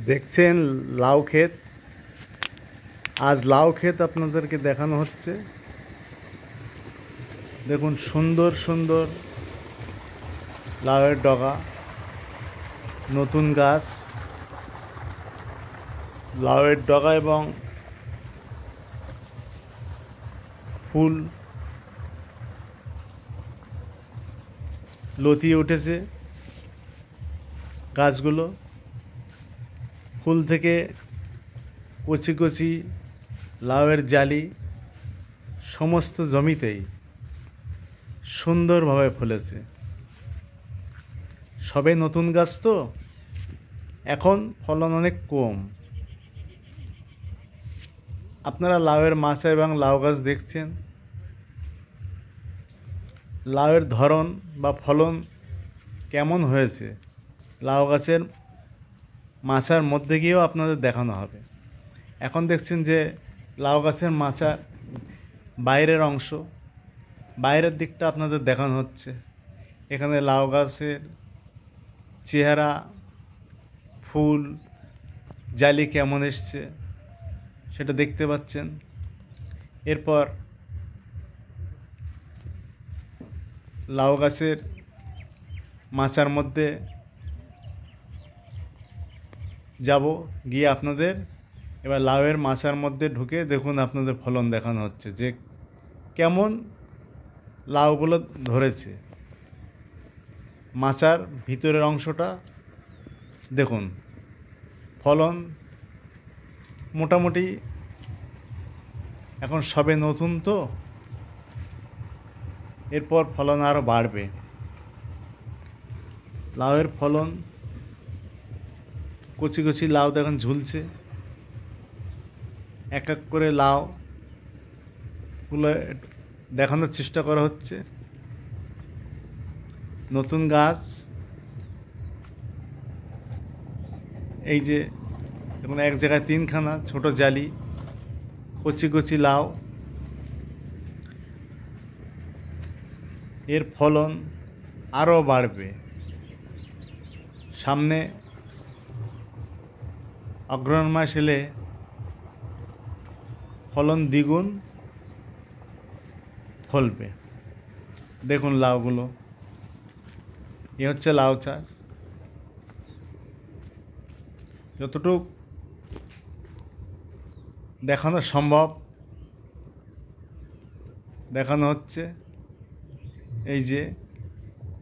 দেখছেন লাউ ক্ষেত। আজ লাউ ক্ষেত আপনাদেরকে দেখানো হচ্ছে। দেখুন সুন্দর সুন্দর লাউয়ের ডগা, নতুন গাছ, লাউয়ের ডগা এবং ফুল লতিয়ে উঠেছে গাছগুলো। ফুল থেকে কচি কচি লাউয়ের জালি সমস্ত জমিতেই সুন্দরভাবে ফলেছে। সবে নতুন গাছ তো, এখন ফলন অনেক কম। আপনারা লাউয়ের মাচা এবং লাউ গাছ দেখছেন। লাউয়ের ধরন বা ফলন কেমন হয়েছে লাউ গাছের মাচার মধ্যে গিয়েও আপনাদের দেখানো হবে। এখন দেখছেন যে লাউ গাছের মাচার বাইরের অংশ, বাইরের দিকটা আপনাদের দেখানো হচ্ছে। এখানে লাউ গাছের চেহারা, ফুল, জালি কেমন এসছে সেটা দেখতে পাচ্ছেন। এরপর লাউ গাছের মাচার মধ্যে যাব, গিয়ে আপনাদের এবার লাউয়ের মাচার মধ্যে ঢুকে দেখুন আপনাদের ফলন দেখানো হচ্ছে যে কেমন লাউগুলো ধরেছে। মাচার ভিতরের অংশটা দেখুন, ফলন মোটামুটি এখন সবে নতুন তো, এরপর ফলন আরও বাড়বে। লাউয়ের ফলন, কচি কচি লাউ দেখুন ঝুলছে। এক এক করে লাউগুলো দেখানোর চেষ্টা করা হচ্ছে। নতুন গাছ, এই যে দেখুন এক জায়গায় তিনখানা ছোট জালি, কচি কচি লাউ। এর ফলন আরও বাড়বে। সামনে অগ্রহণ মাস এলে ফলন দ্বিগুণ ফলবে। দেখুন লাউগুলো, এ হচ্ছে লাউ চাষ। যতটুক দেখানো সম্ভব দেখানো হচ্ছে। এই যে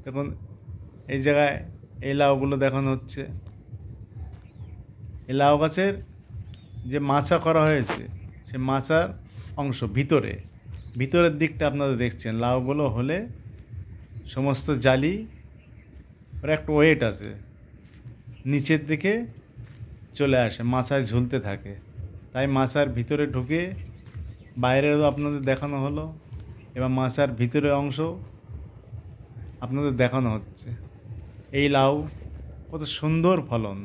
দেখুন এই জায়গায় এই লাউগুলো দেখানো হচ্ছে। এই লাউ গাছের যে মাচা করা হয়েছে সে মাচার অংশ ভিতরের দিকটা আপনারা দেখছেন। লাউগুলো হলে সমস্ত জালি, ওর একটা ওয়েট আছে, নিচের দিকে চলে আসে, মাচায় ঝুলতে থাকে। তাই মাচার ভিতরে ঢুকে বাইরেও আপনাদের দেখানো হলো, এবার মাচার ভিতরের অংশ আপনাদের দেখানো হচ্ছে। এই লাউ কত সুন্দর ফলন।